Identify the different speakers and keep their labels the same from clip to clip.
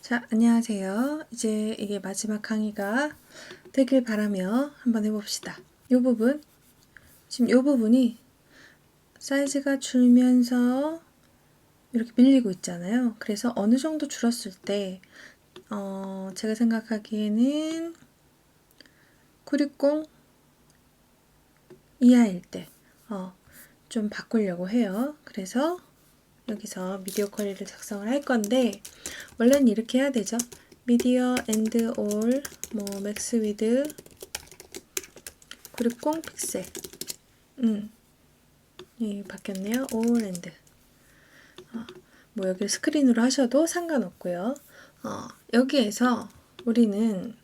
Speaker 1: 자, 안녕하세요. 이제 이게 마지막 강의가 되길 바라며 한번 해봅시다. 이 부분, 지금 이 부분이 사이즈가 줄면서 이렇게 밀리고 있잖아요. 그래서 어느 정도 줄었을 때, 제가 생각하기에는 960 이하일 때, 좀 바꾸려고 해요. 그래서 여기서 미디어 쿼리를 작성을 할 건데, 원래는 이렇게 해야 되죠. 미디어 앤드 올 맥스 위드 960 픽셀. 바뀌었네요. 올 앤드. 뭐 여기를 스크린으로 하셔도 상관없고요. 여기에서 우리는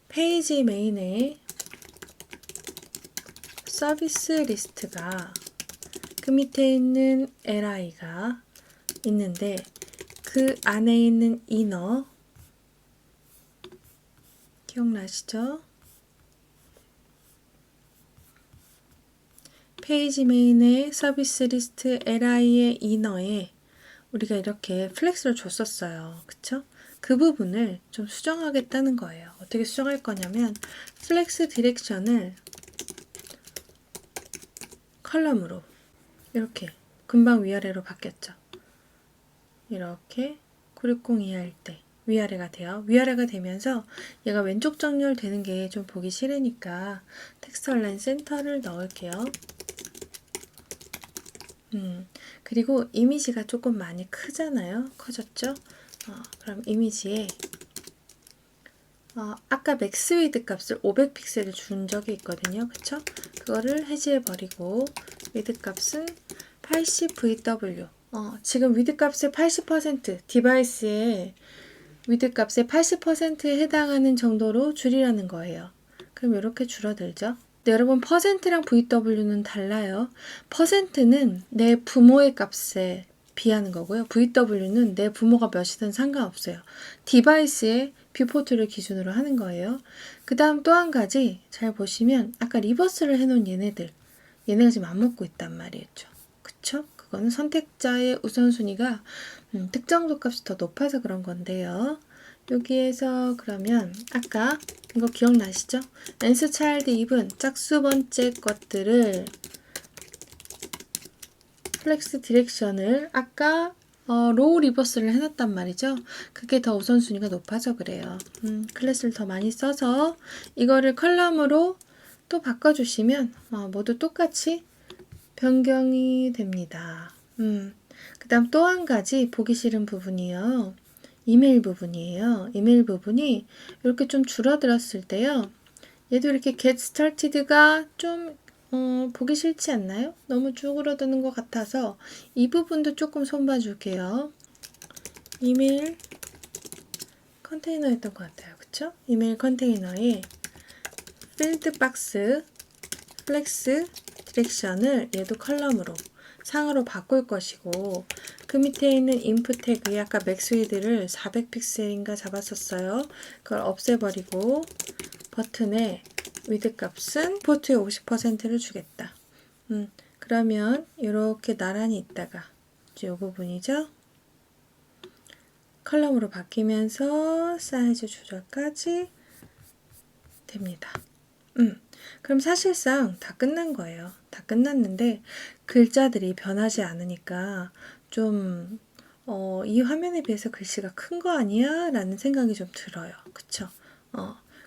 Speaker 1: 페이지 메인에 서비스 리스트가 그 밑에 있는 li가 있는데 그 안에 있는 이너 기억나시죠? 페이지 메인의 서비스 리스트 li의 이너에 우리가 이렇게 플렉스를 줬었어요. 그쵸? 그 부분을 좀 수정하겠다는 거예요. 어떻게 수정할 거냐면 플렉스 디렉션을 컬럼으로 이렇게 금방 위아래로 바뀌었죠. 이렇게 960 이하일 때 위아래가 돼요. 위아래가 되면서 얘가 왼쪽 정렬 되는 게 좀 보기 싫으니까 텍스트 얼라인 센터를 넣을게요. 그리고 이미지가 조금 많이 크잖아요. 커졌죠? 그럼 이미지에 아까 맥스 위드 값을 500픽셀을 준 적이 있거든요. 그쵸? 그거를 해제해버리고 위드 값은 80VW 지금 위드 값의 80% 디바이스의 위드 값의 80%에 해당하는 정도로 줄이라는 거예요. 그럼 이렇게 줄어들죠. 네, 여러분 퍼센트랑 VW는 달라요. 퍼센트는 내 부모의 값에 비하는 거고요. VW는 내 부모가 몇이든 상관없어요. 디바이스의 뷰포트를 기준으로 하는 거예요. 그 다음 또 한 가지 잘 보시면 아까 리버스를 해놓은 얘네가 지금 안 먹고 있단 말이었죠. 그쵸? 그거는 선택자의 우선순위가 특정도 값이 더 높아서 그런 건데요. 여기에서 그러면 아까 이거 기억나시죠? 랜스 차일드 입은 짝수 번째 것들을 플렉스 디렉션을 아까 로우 리버스를 해놨단 말이죠. 그게 더 우선순위가 높아서 그래요. 클래스를 더 많이 써서 이거를 컬럼으로 또 바꿔주시면 모두 똑같이 변경이 됩니다. 그 다음 또 한 가지 보기 싫은 부분이요. 이메일 부분이에요. 이메일 부분이 이렇게 좀 줄어들었을 때요. 얘도 이렇게 get started가 좀 보기 싫지 않나요? 너무 쭈그러드는 것 같아서 이 부분도 조금 손봐줄게요. 이메일 컨테이너였던 것 같아요. 그쵸? 이메일 컨테이너에 필드 박스 플렉스 디렉션을 얘도 컬럼으로 상으로 바꿀 것이고 그 밑에 있는 인풋 태그에 아까 맥스 위드를 400픽셀인가 잡았었어요. 그걸 없애버리고 버튼에 위드 값은 포트의 50%를 주겠다. 그러면 이렇게 나란히 있다가 이제 이 부분이죠. 컬럼으로 바뀌면서 사이즈 조절까지 됩니다. 그럼 사실상 다 끝난 거예요. 다 끝났는데 글자들이 변하지 않으니까 좀 이 화면에 비해서 글씨가 큰 거 아니야? 라는 생각이 좀 들어요. 그쵸?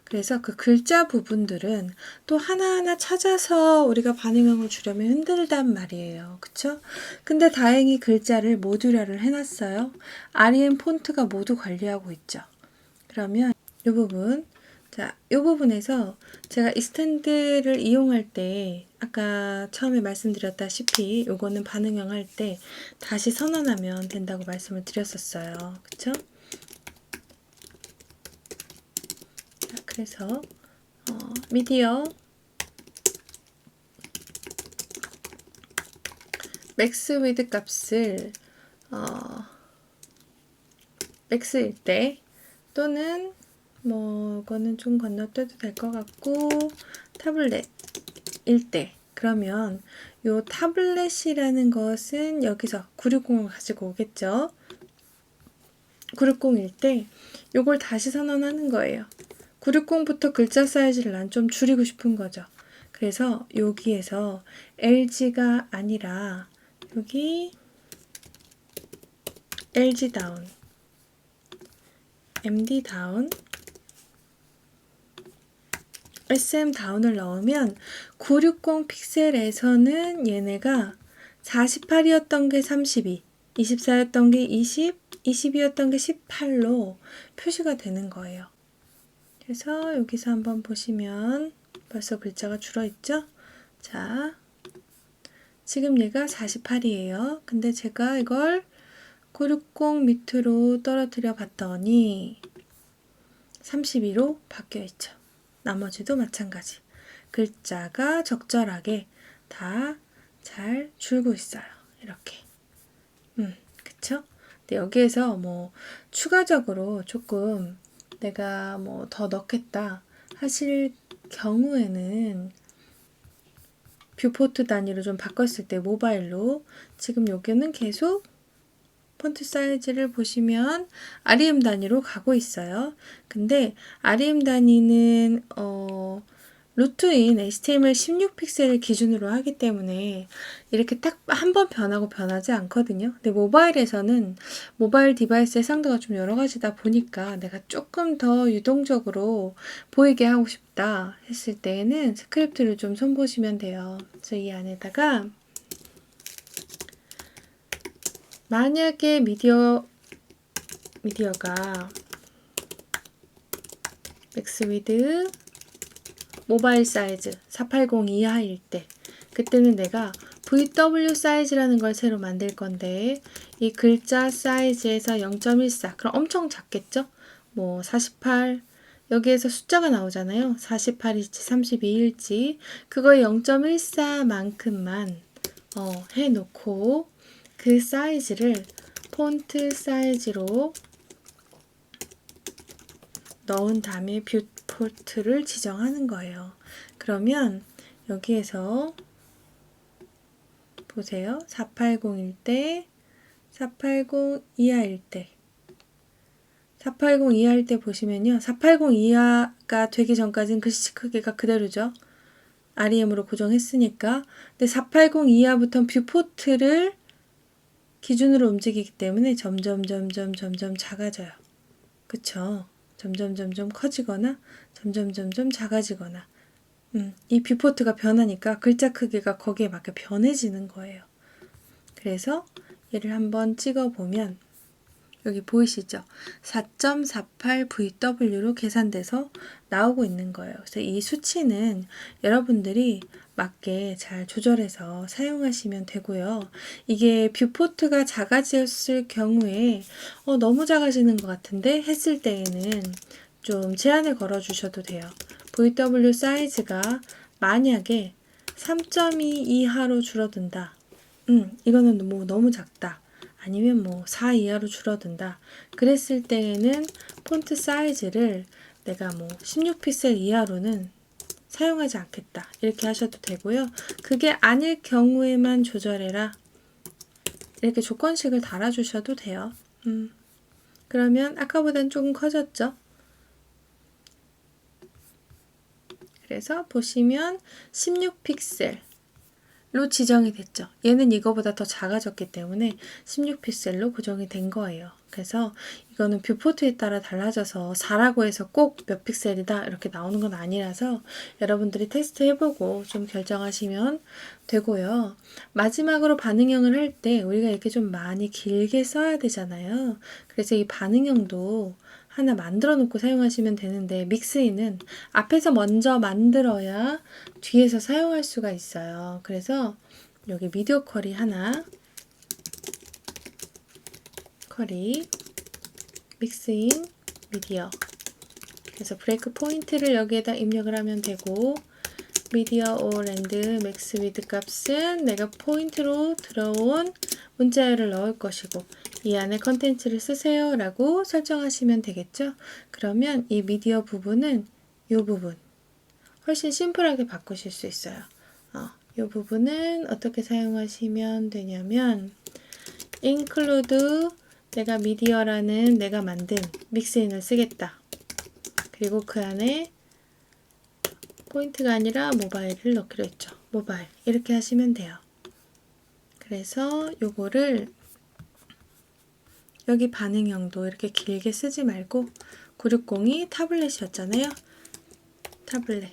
Speaker 1: 그래서 그 글자 부분들은 또 하나하나 찾아서 우리가 반응형을 주려면 힘들단 말이에요. 그쵸? 근데 다행히 글자를 모듈화를 해놨어요. REM 폰트가 모두 관리하고 있죠. 그러면 이 부분, 자, 이 부분에서 제가 익스텐드를 이용할 때 아까 처음에 말씀드렸다시피 이거는 반응형 할 때 다시 선언하면 된다고 말씀을 드렸었어요. 그쵸? 자, 그래서 미디어 맥스 위드 값을 맥스일 때 또는 뭐 이거는 좀 건너뛰어도 될 것 같고 타블렛일 때 그러면 요 타블렛이라는 것은 여기서 960을 가지고 오겠죠. 960일 때 요걸 다시 선언하는 거예요. 960부터 글자 사이즈를 난 좀 줄이고 싶은 거죠. 그래서 여기에서 LG가 아니라 여기 LG 다운, MD 다운, SM 다운을 넣으면 960 픽셀에서는 얘네가 48이었던 게 32, 24였던 게 20, 22였던 게 18로 표시가 되는 거예요. 그래서 여기서 한번 보시면 벌써 글자가 줄어있죠? 자, 지금 얘가 48이에요. 근데 제가 이걸 960 밑으로 떨어뜨려 봤더니 32로 바뀌어 있죠. 나머지도 마찬가지. 글자가 적절하게 다 잘 줄고 있어요. 이렇게. 그쵸? 근데 여기에서 뭐 추가적으로 조금 내가 뭐 더 넣겠다 하실 경우에는 뷰포트 단위로 좀 바꿨을 때 모바일로 지금 여기는 계속 폰트 사이즈를 보시면 REM 단위로 가고 있어요. 근데 REM 단위는 루트인 HTML 16픽셀을 기준으로 하기 때문에 이렇게 딱 한 번 변하고 변하지 않거든요. 근데 모바일에서는 모바일 디바이스의 상도가 좀 여러 가지다 보니까 내가 조금 더 유동적으로 보이게 하고 싶다 했을 때에는 스크립트를 좀 손보시면 돼요. 그래서 이 안에다가 만약에 미디어가 맥스 위드 모바일 사이즈 480 이하일 때 그때는 내가 VW 사이즈라는 걸 새로 만들 건데 이 글자 사이즈에서 0.14 그럼 엄청 작겠죠? 뭐 48 여기에서 숫자가 나오잖아요. 48일지 32일지 그거의 0.14만큼만 해놓고 그 사이즈를 폰트 사이즈로 넣은 다음에 뷰포트를 지정하는 거예요. 그러면 여기에서 보세요. 480일 때, 480 이하일 때, 480 이하일 때 보시면요. 480 이하가 되기 전까지는 글씨 크기가 그대로죠. REM으로 고정했으니까. 근데 480 이하부터는 뷰포트를 기준으로 움직이기 때문에 점점 작아져요. 그쵸? 점점 커지거나 점점 작아지거나 이 뷰포트가 변하니까 글자 크기가 거기에 맞게 변해지는 거예요. 그래서 얘를 한번 찍어보면 여기 보이시죠? 4.48VW로 계산돼서 나오고 있는 거예요. 그래서 이 수치는 여러분들이 맞게 잘 조절해서 사용하시면 되고요. 이게 뷰포트가 작아졌을 경우에 너무 작아지는 것 같은데 했을 때에는 좀 제한을 걸어 주셔도 돼요. VW 사이즈가 만약에 3.2 이하로 줄어든다. 이거는 뭐 너무 작다. 아니면 뭐 4 이하로 줄어든다. 그랬을 때에는 폰트 사이즈를 내가 뭐 16픽셀 이하로는 사용하지 않겠다. 이렇게 하셔도 되고요. 그게 아닐 경우에만 조절해라. 이렇게 조건식을 달아주셔도 돼요. 그러면 아까보다는 조금 커졌죠? 그래서 보시면 16픽셀 로 지정이 됐죠. 얘는 이거보다 더 작아졌기 때문에 16픽셀로 고정이 된 거예요. 그래서 이거는 뷰포트에 따라 달라져서 4라고 해서 꼭 몇 픽셀이다 이렇게 나오는 건 아니라서 여러분들이 테스트 해보고 좀 결정하시면 되고요. 마지막으로 반응형을 할 때 우리가 이렇게 좀 많이 길게 써야 되잖아요. 그래서 이 반응형도 하나 만들어 놓고 사용하시면 되는데 믹스인은 앞에서 먼저 만들어야 뒤에서 사용할 수가 있어요. 그래서 여기 미디어 쿼리 하나 쿼리 믹스인 미디어 그래서 브레이크 포인트를 여기에다 입력을 하면 되고 미디어 오랜드 맥스 위드 값은 내가 포인트로 들어온 문자열을 넣을 것이고 이 안에 컨텐츠를 쓰세요 라고 설정하시면 되겠죠. 그러면 이 미디어 부분은 이 부분 훨씬 심플하게 바꾸실 수 있어요. 이 부분은 어떻게 사용하시면 되냐면 include 내가 미디어라는 내가 만든 믹스인을 쓰겠다. 그리고 그 안에 포인트가 아니라 모바일을 넣기로 했죠. 모바일 이렇게 하시면 돼요. 그래서 요거를 여기 반응형도 이렇게 길게 쓰지 말고 960이 타블렛이었잖아요. 타블렛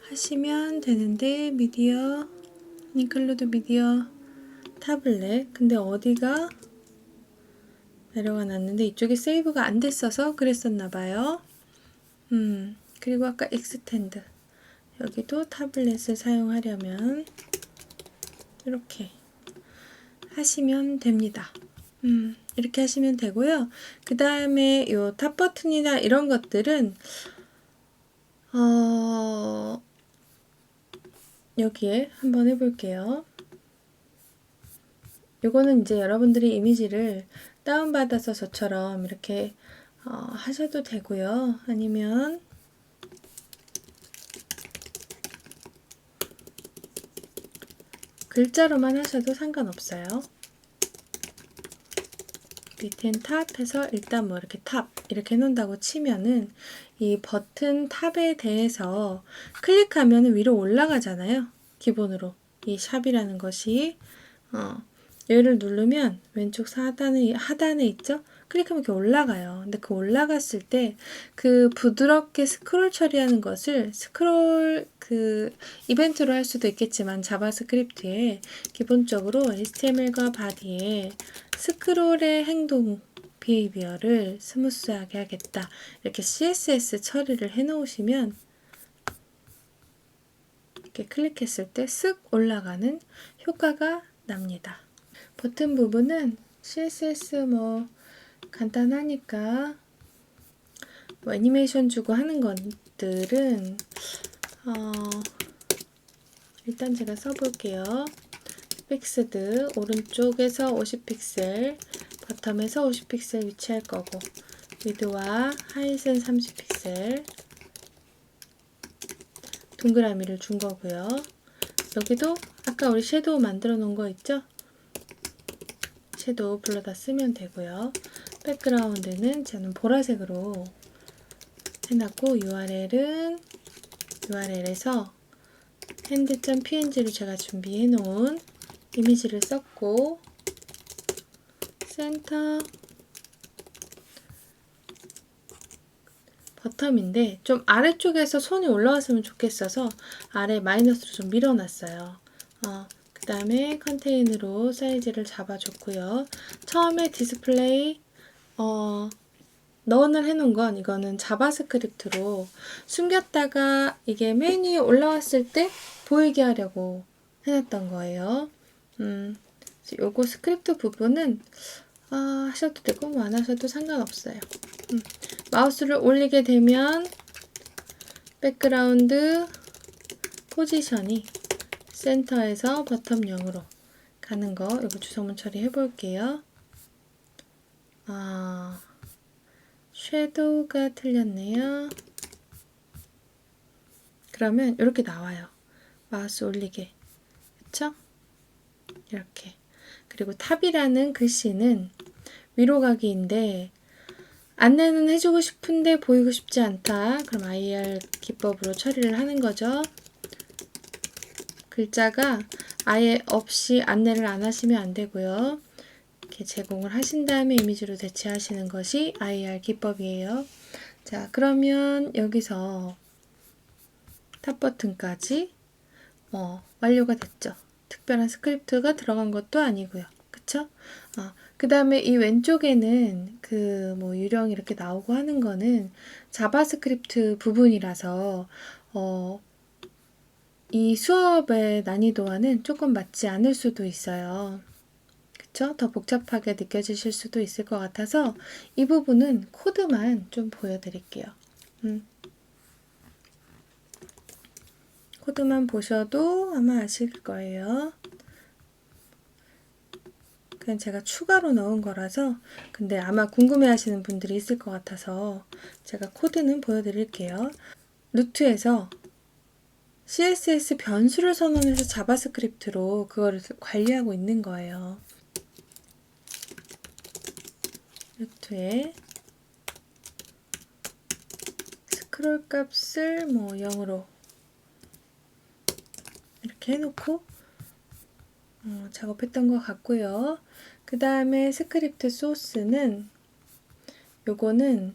Speaker 1: 하시면 되는데 미디어 인클루드 미디어 타블렛 근데 어디가 내려가 놨는데 이쪽에 세이브가 안 됐어서 그랬었나봐요. 그리고 아까 익스텐드 여기도 타블렛을 사용하려면 이렇게 하시면 됩니다. 이렇게 하시면 되고요. 그 다음에 요 탑 버튼이나 이런 것들은 여기에 한번 해볼게요. 요거는 이제 여러분들이 이미지를 다운받아서 저처럼 이렇게 하셔도 되고요. 아니면 글자로만 하셔도 상관없어요. 밑엔 탑해서 일단 뭐 이렇게 탑 이렇게 해놓는다고 치면은 이 버튼 탑에 대해서 클릭하면 위로 올라가잖아요. 기본으로 이 샵이라는 것이 얘를 누르면 왼쪽 하단에 있죠? 클릭하면 이렇게 올라가요. 근데 그 올라갔을 때 그 부드럽게 스크롤 처리하는 것을 스크롤 이벤트로 할 수도 있겠지만 자바스크립트에 기본적으로 HTML과 바디에 스크롤의 행동 비헤이비어를 스무스하게 하겠다. 이렇게 CSS 처리를 해 놓으시면 이렇게 클릭했을 때 쓱 올라가는 효과가 납니다. 버튼 부분은 CSS 뭐 간단하니까 뭐 애니메이션 주고 하는 것들은 일단 제가 써볼게요. 픽스드 오른쪽에서 50픽셀 버텀에서 50픽셀 위치할 거고 위드와 하이트는 30픽셀 동그라미를 준 거고요. 여기도 아까 우리 섀도우 만들어 놓은 거 있죠? 섀도우 불러다 쓰면 되고요. 백그라운드는 저는 보라색으로 해놨고 URL에서 핸드.png로 제가 준비해 놓은 이미지를 썼고 센터 버텀인데 좀 아래쪽에서 손이 올라왔으면 좋겠어서 아래 마이너스로 좀 밀어놨어요. 그 다음에 컨테인으로 사이즈를 잡아줬고요. 처음에 디스플레이 넌을 해놓은 건 이거는 자바스크립트로 숨겼다가 이게 맨 위에 올라왔을 때 보이게 하려고 해놨던 거예요. 요거 스크립트 부분은 하셔도 되고 뭐 안 하셔도 상관없어요. 마우스를 올리게 되면 백그라운드 포지션이 센터에서 버텀 0으로 가는 거 이거 주소문 처리해 볼게요. 섀도우가 틀렸네요. 그러면 이렇게 나와요. 마우스 올리게. 그쵸? 이렇게. 그리고 탑이라는 글씨는 위로 가기인데 안내는 해주고 싶은데 보이고 싶지 않다. 그럼 IR 기법으로 처리를 하는 거죠. 글자가 아예 없이 안내를 안 하시면 안 되고요. 이렇게 제공을 하신 다음에 이미지로 대체하시는 것이 IR 기법이에요. 자, 그러면 여기서 탑 버튼까지 완료가 됐죠. 특별한 스크립트가 들어간 것도 아니고요. 그쵸? 그 다음에 이 왼쪽에는 유령 이렇게 나오고 하는 거는 자바스크립트 부분이라서 이 수업의 난이도와는 조금 맞지 않을 수도 있어요. 그쵸? 더 복잡하게 느껴지실 수도 있을 것 같아서 이 부분은 코드만 좀 보여드릴게요. 코드만 보셔도 아마 아실 거예요. 그냥 제가 추가로 넣은 거라서 근데 아마 궁금해 하시는 분들이 있을 것 같아서 제가 코드는 보여드릴게요. 루트에서 CSS 변수를 선언해서 자바스크립트로 그거를 관리하고 있는 거예요. 루트에 스크롤 값을 뭐 0으로 이렇게 해놓고 작업했던 것 같고요. 그 다음에 스크립트 소스는 요거는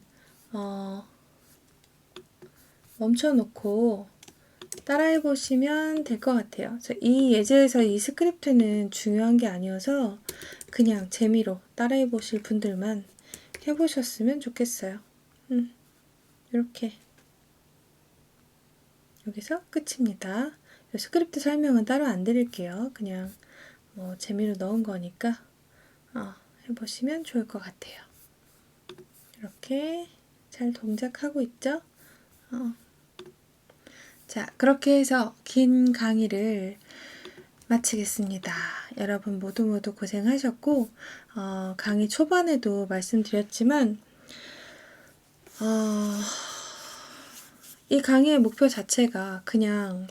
Speaker 1: 멈춰놓고 따라해 보시면 될 것 같아요. 이 예제에서 이 스크립트는 중요한 게 아니어서 그냥 재미로 따라해 보실 분들만 해보셨으면 좋겠어요. 이렇게 여기서 끝입니다. 스크립트 설명은 따로 안 드릴게요. 그냥 뭐 재미로 넣은 거니까 해보시면 좋을 것 같아요. 이렇게 잘 동작하고 있죠? 자, 그렇게 해서 긴 강의를 마치겠습니다. 여러분 모두 고생하셨고 강의 초반에도 말씀드렸지만 이 강의의 목표 자체가 그냥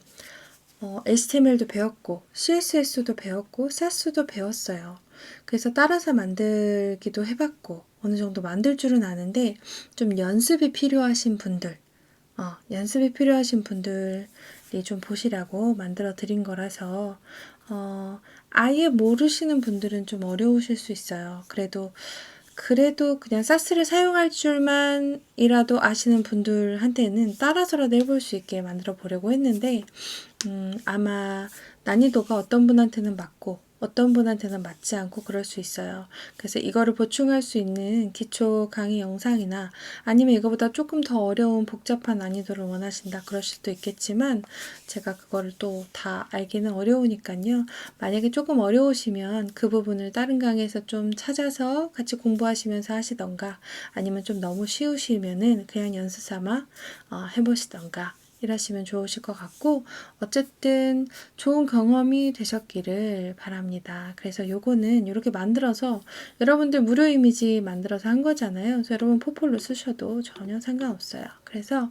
Speaker 1: HTML도 배웠고 CSS도 배웠고 SAS도 배웠어요. 그래서 따라서 만들기도 해봤고 어느 정도 만들 줄은 아는데 좀 연습이 필요하신 분들이 좀 보시라고 만들어 드린 거라서 아예 모르시는 분들은 좀 어려우실 수 있어요. 그래도 그냥 사스를 사용할 줄만이라도 아시는 분들한테는 따라서라도 해볼 수 있게 만들어 보려고 했는데 아마 난이도가 어떤 분한테는 맞고 어떤 분한테는 맞지 않고 그럴 수 있어요. 그래서 이거를 보충할 수 있는 기초 강의 영상이나 아니면 이거보다 조금 더 어려운 복잡한 난이도를 원하신다 그럴 수도 있겠지만 제가 그거를 또 다 알기는 어려우니까요. 만약에 조금 어려우시면 그 부분을 다른 강의에서 좀 찾아서 같이 공부하시면서 하시던가 아니면 좀 너무 쉬우시면은 그냥 연습 삼아 해보시던가 이러시면 좋으실 것 같고 어쨌든 좋은 경험이 되셨기를 바랍니다. 그래서 요거는 이렇게 만들어서 여러분들 무료 이미지 만들어서 한 거잖아요. 그래서 여러분 포폴로 쓰셔도 전혀 상관없어요. 그래서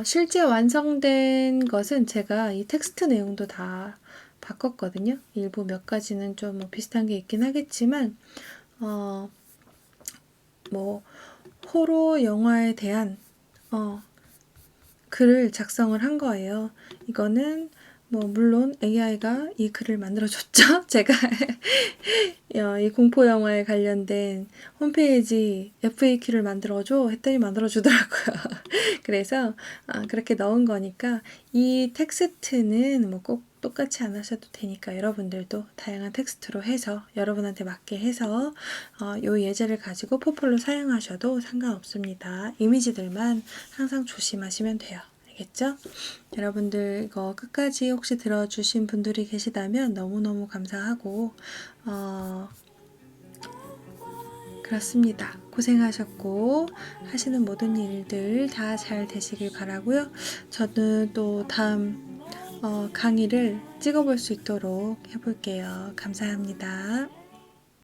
Speaker 1: 실제 완성된 것은 제가 이 텍스트 내용도 다 바꿨거든요. 일부 몇 가지는 좀 비슷한 게 있긴 하겠지만 뭐 호러 영화에 대한 글을 작성을 한 거예요. 이거는 뭐 물론 AI가 이 글을 만들어줬죠. 제가 이 공포 영화에 관련된 홈페이지 FAQ를 만들어줘 했더니 만들어주더라고요. 그래서 그렇게 넣은 거니까 이 텍스트는 뭐 꼭 똑같이 안 하셔도 되니까 여러분들도 다양한 텍스트로 해서 여러분한테 맞게 해서 요 예제를 가지고 포폴로 사용하셔도 상관없습니다. 이미지들만 항상 조심하시면 돼요. 알겠죠? 여러분들 이거 끝까지 혹시 들어주신 분들이 계시다면 너무너무 감사하고 그렇습니다. 고생하셨고 하시는 모든 일들 다 잘 되시길 바라고요. 저는 또 다음 강의를 찍어볼 수 있도록 해볼게요. 감사합니다.